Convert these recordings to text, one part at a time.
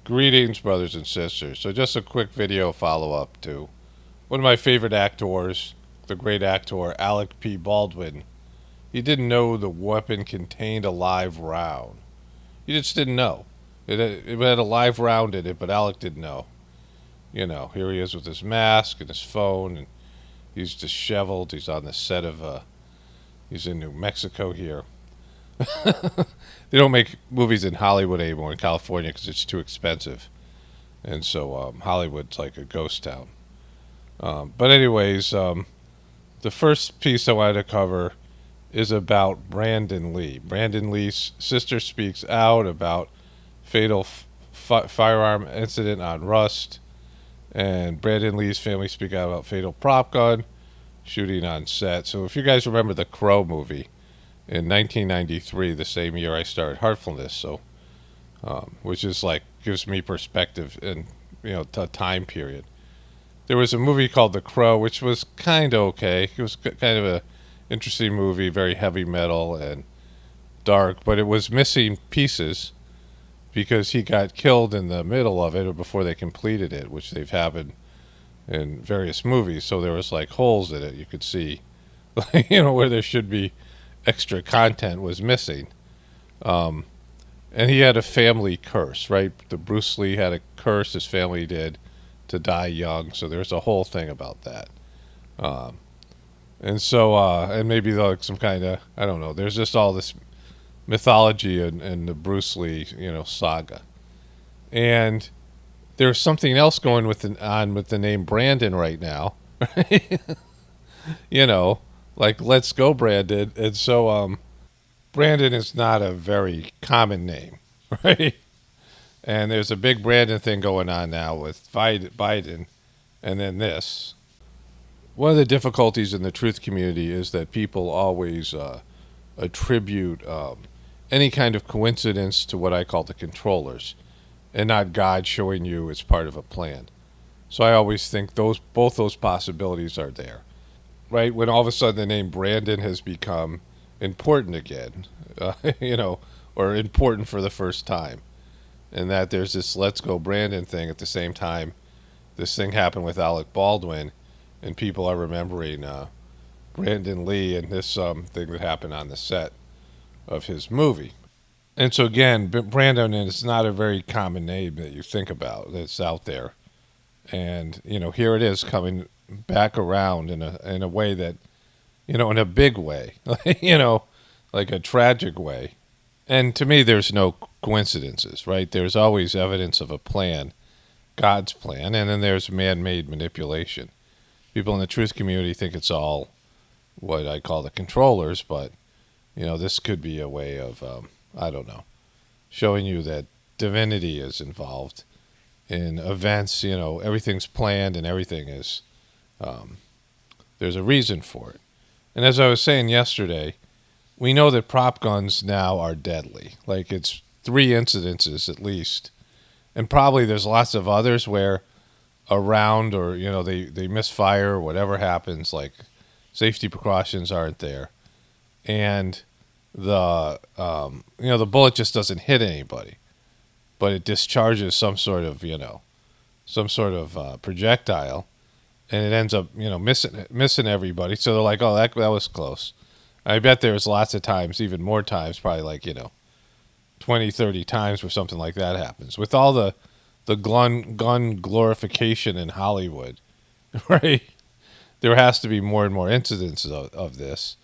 Greetings, brothers and sisters. So, just a quick video follow up to one of my favorite actors, the great actor Alec P Baldwin. He didn't know the weapon contained a live round. He just didn't know. It had a live round in it, but Alec didn't know. You know, here he is with his mask and his phone, and he's disheveled. He's on the set of, he's in New Mexico here. They don't make movies in Hollywood anymore in California because it's too expensive, and so Hollywood's like a ghost town. But anyways, the first piece I wanted to cover is about Brandon Lee. Brandon Lee's sister speaks out about fatal firearm incident on Rust, and Brandon Lee's family speak out about fatal prop gun shooting on set. So if you guys remember the Crow movie in 1993, the same year I started Heartfulness, so which is like gives me perspective in a time period. There was a movie called The Crow, which was kind of okay. It was kind of a interesting movie, very heavy metal and dark, but it was missing pieces because he got killed in the middle of it or before they completed it, which they've happened in various movies. So there was like holes in it you could see, where there should be extra content was missing. And he had a family curse, right? The Bruce Lee had a curse, his family did, to die young. So there's a whole thing about that. And so, and maybe like some kind of, I don't know, there's just all this mythology in the Bruce Lee, saga. And there's something else going on with the name Brandon right now. Like Let's Go Brandon. And so Brandon is not a very common name, right? And there's a big Brandon thing going on now with Biden and then this. One of the difficulties in the truth community is that people always attribute any kind of coincidence to what I call the controllers and not God showing you it's part of a plan. So I always think both those possibilities are there. Right, when all of a sudden the name Brandon has become important again, or important for the first time, and that there's this Let's Go Brandon thing at the same time this thing happened with Alec Baldwin, and people are remembering Brandon Lee and this thing that happened on the set of his movie. And so again, Brandon is not a very common name that you think about that's out there, and here it is coming back around in a way that, in a big way, like a tragic way. And to me, there's no coincidences, right? There's always evidence of a plan, God's plan, and then there's man-made manipulation. People in the truth community think it's all what I call the controllers, but, this could be a way of, I don't know, showing you that divinity is involved in events, everything's planned and everything is, there's a reason for it. And as I was saying yesterday, we know that prop guns now are deadly. Like it's 3 incidences at least. And probably there's lots of others where a round or, they misfire or whatever happens, like safety precautions aren't there. And the bullet just doesn't hit anybody, but it discharges some sort of projectile. And it ends up, missing everybody. So they're like, oh, that was close. I bet there's lots of times, even more times, probably like, 20, 30 times where something like that happens. With all the gun glorification in Hollywood, right? There has to be more and more incidents of this.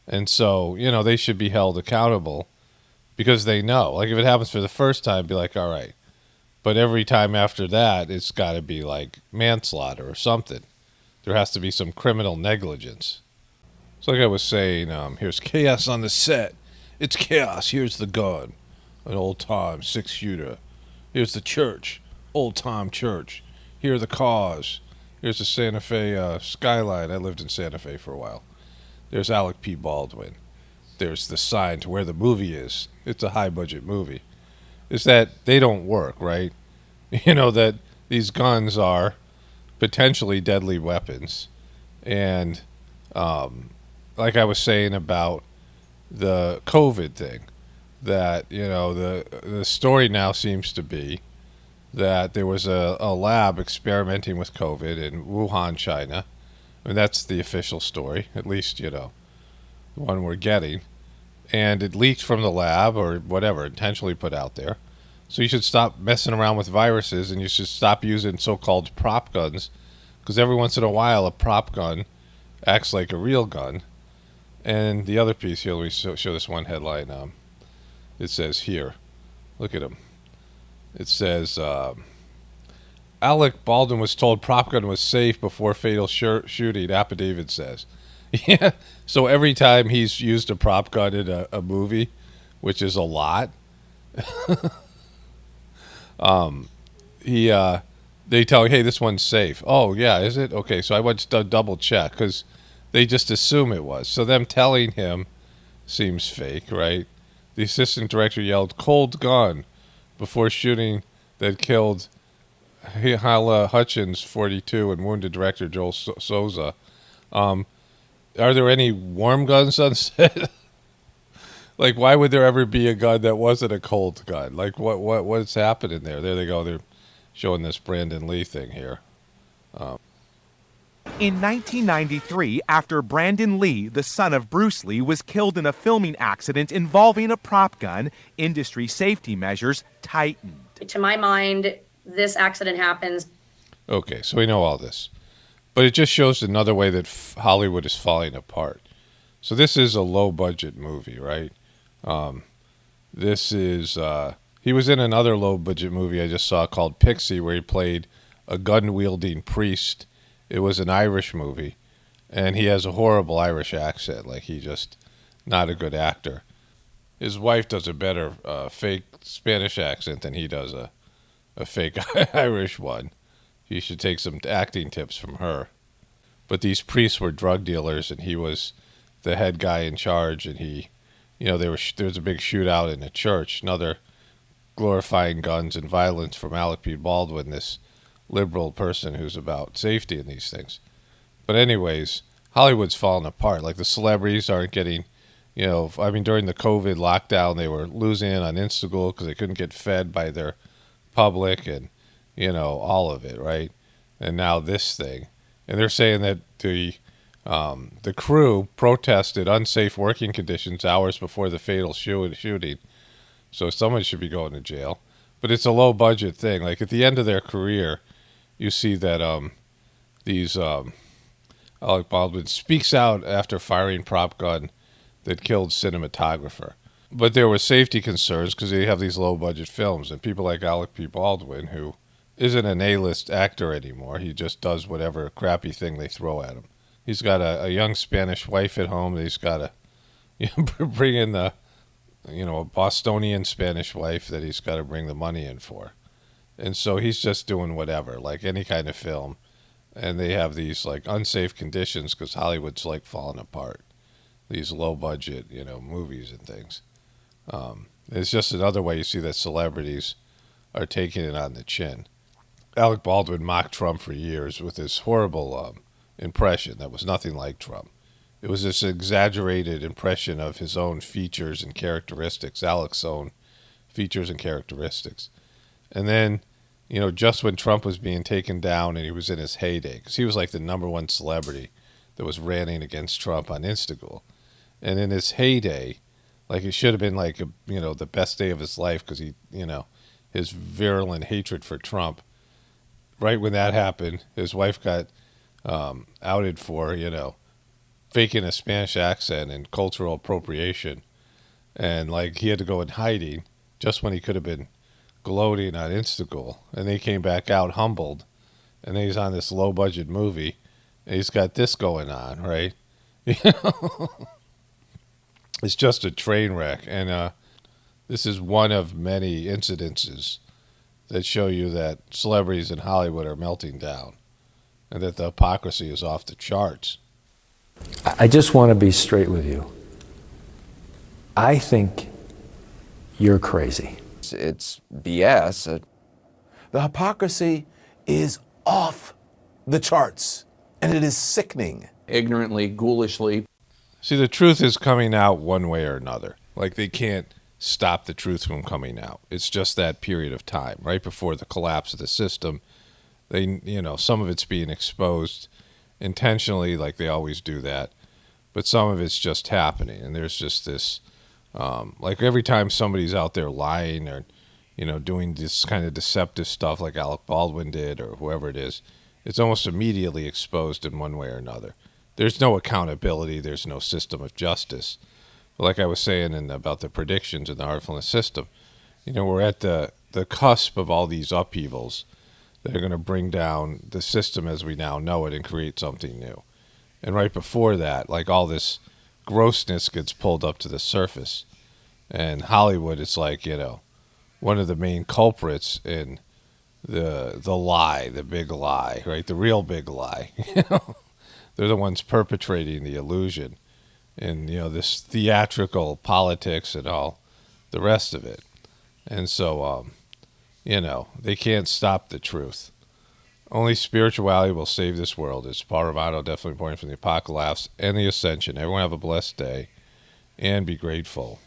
And so, they should be held accountable because they know. Like if it happens for the first time, be like, all right. But every time after that, it's got to be like manslaughter or something. There has to be some criminal negligence. So like I was saying, here's chaos on the set. It's chaos. Here's the gun. An old-time 6-shooter. Here's the church. Old-time church. Here are the cars. Here's the Santa Fe skyline. I lived in Santa Fe for a while. There's Alec P Baldwin. There's the sign to where the movie is. It's a high-budget movie. Is that they don't work, right? That these guns are potentially deadly weapons. And like I was saying about the COVID thing, that the story now seems to be that there was a lab experimenting with COVID in Wuhan, China. I mean, that's the official story, at least, the one we're getting. And it leaked from the lab or whatever, intentionally put out there. So you should stop messing around with viruses, and you should stop using so-called prop guns, because every once in a while a prop gun acts like a real gun. And the other piece here, let me show this one headline. It says here, look at him. It says, Alec Baldwin was told prop gun was safe before fatal shooting, affidavit says. Yeah, so every time he's used a prop gun in a movie, which is a lot, they tell, hey, this one's safe. Oh, yeah, is it? Okay, so I went to double check, because they just assume it was. So them telling him seems fake, right? The assistant director yelled, cold gun, before shooting that killed Hala Hutchins, 42, and wounded director Joel Souza. Are there any warm guns on set? Like, why would there ever be a gun that wasn't a cold gun? Like, what's happening there? There they go. They're showing this Brandon Lee thing here. In 1993, after Brandon Lee, the son of Bruce Lee, was killed in a filming accident involving a prop gun, industry safety measures tightened. To my mind, this accident happens. Okay, so we know all this. But it just shows another way that Hollywood is falling apart. So this is a low-budget movie, right? This is... he was in another low-budget movie I just saw called Pixie, where he played a gun-wielding priest. It was an Irish movie, and he has a horrible Irish accent. Like, he just not a good actor. His wife does a better fake Spanish accent than he does a fake Irish one. He should take some acting tips from her. But these priests were drug dealers, and he was the head guy in charge, and he, there was a big shootout in a church. Another glorifying guns and violence from Alec P Baldwin, this liberal person who's about safety in these things. But anyways, Hollywood's falling apart. Like, the celebrities aren't getting, during the COVID lockdown, they were losing in on Instagram because they couldn't get fed by their public and, all of it, right? And now this thing. And they're saying that the crew protested unsafe working conditions hours before the fatal shooting. So someone should be going to jail. But it's a low-budget thing. Like, at the end of their career, you see that Alec Baldwin speaks out after firing prop gun that killed cinematographer. But there were safety concerns because they have these low-budget films, and people like Alec P Baldwin, who isn't an A-list actor anymore. He just does whatever crappy thing they throw at him. He's got a young Spanish wife at home that he's got to bring in a Bostonian Spanish wife that he's got to bring the money in for. And so he's just doing whatever, like any kind of film. And they have these like unsafe conditions because Hollywood's like falling apart. These low budget, movies and things. It's just another way you see that celebrities are taking it on the chin. Alec Baldwin mocked Trump for years with his horrible impression that was nothing like Trump. It was this exaggerated impression of his own features and characteristics, Alec's own features and characteristics. And then, just when Trump was being taken down and he was in his heyday, because he was like the number one celebrity that was ranting against Trump on Instagram. And in his heyday, like, it should have been like, the best day of his life because he, his virulent hatred for Trump. Right when that happened, his wife got outed for, faking a Spanish accent and cultural appropriation. And, like, he had to go in hiding just when he could have been gloating on Instagram. And they came back out humbled. And then he's on this low-budget movie. And he's got this going on, right? It's just a train wreck. And this is one of many incidences that show you that celebrities in Hollywood are melting down. And that the hypocrisy is off the charts. I just want to be straight with you. I think you're crazy. It's BS. The hypocrisy is off the charts, and it is sickening. Ignorantly, ghoulishly. See, the truth is coming out one way or another. Like, they can't stop the truth from coming out. It's just that period of time right before the collapse of the system. They, some of it's being exposed intentionally, like they always do that, but some of it's just happening. And there's just this, like every time somebody's out there lying or, doing this kind of deceptive stuff like Alec Baldwin did or whoever it is, it's almost immediately exposed in one way or another. There's no accountability. There's no system of justice. But like I was saying about the predictions in the heartfulness system, we're at the cusp of all these upheavals that are going to bring down the system as we now know it and create something new. And right before that, like all this grossness gets pulled up to the surface. And Hollywood is like, one of the main culprits in the lie, the big lie, right? The real big lie. They're the ones perpetrating the illusion and, this theatrical politics and all the rest of it. And so, they can't stop the truth. Only spirituality will save this world. It's Paramount, definitely pointing from the Apocalypse and the Ascension. Everyone have a blessed day and be grateful.